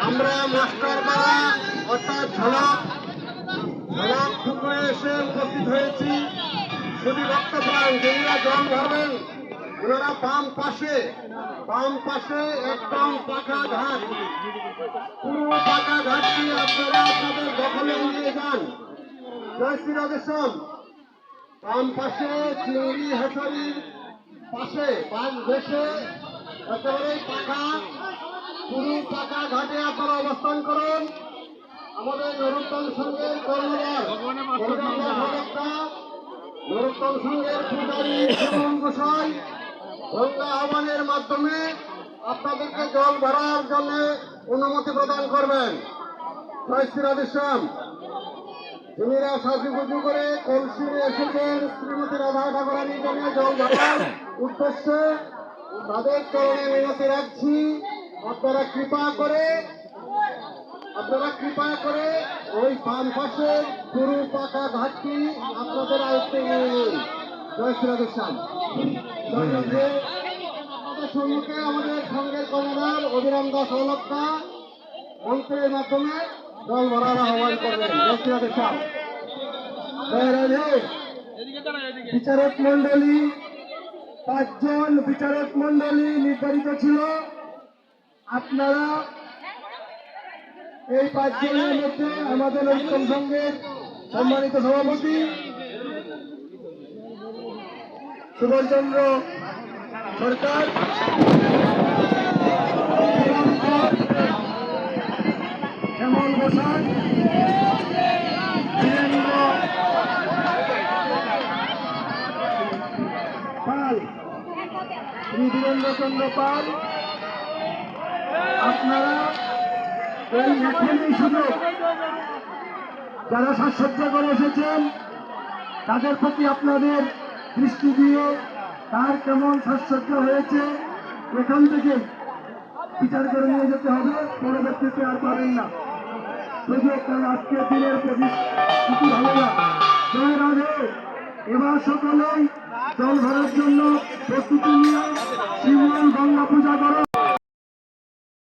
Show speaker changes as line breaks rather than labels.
আমরা মাস্টারপাড়া অর্থাৎ ঝলক ফুটে এসে উপস্থিত হয়েছি। শুধু বক্তব্য যারা জল ভরবেন ওনারা বাম পাশে একদম পাকা ঘাট, পুরো পাকা ঘাটটি আপনারা আপনাদের দখলে নিয়ে যান। জয় শ্রী রাধেশ্যাম। বাম পাশে চিংড়ি হেঁচারির পাশে বাম দেশে একেবারে পাকা, পুরো পাকা ঘাটে আপনারা অবস্থান করুন। আমাদের নরোত্তম সংঘের কর্ণধার নরোত্তম সংঘের পূজারী সুমন গোসাই গঙ্গা আহ্বানের মাধ্যমে আপনাদেরকে জল ভরার জন্য অনুমতি প্রদান করবেন। জয় শ্রী রাধেশ্যাম। যিনিরা সাজুগুজু করে কলসি এসেছেন শ্রীমতী রাধা ঠাকুরানীর জন্য জল ভরার উদ্দেশ্যে, তাদের চরণে মিনতি রাখছি আপনারা কৃপা করে ওই বাম পাশের পুরো পাকা ঘাটটি আপনাদের আয়ত্তে নিয়ে নিন। জয় শ্রী রাধেশ্যাম। আপনাদের সম্মুখে আমাদের সঙ্গের কর্ণধার অভিরাম দাস অলক্কা মন্ত্রের মাধ্যমে জল ভরার আহ্বান করবেন। জয় শ্রী রাধেশ্যাম। বিচারক মন্ডলী 5 জন বিচারক মন্ডলী নির্ধারিত ছিল। আপনারা এই 5 জনের মধ্যে আমাদের নরোত্তম সংঘের সম্মানিত সভাপতি সুবলচন্দ্র সরকার, হেমল গোসাই, বীরেন্দ্র পাল, শ্রী বীরেন্দ্রচন্দ্র পাল, আপনারা এই এখনই সুযোগ যারা সাজসজ্জা করে এসেছেন তাদের প্রতি আপনাদের দৃষ্টি দিয়ে তার কেমন সাজসজ্জা হয়েছে এখান থেকে বিচার করে নিয়ে যেতে হবে, পরবর্তীতে আর পাবেন না সুযোগ, কারণ আজকের দিনের প্রতিশ্রুতি ভালো না। জয় রাধে। এবার সকলেই জল ভরার জন্য প্রস্তুতি নিয়ে শিবন গঙ্গা পূজা করো।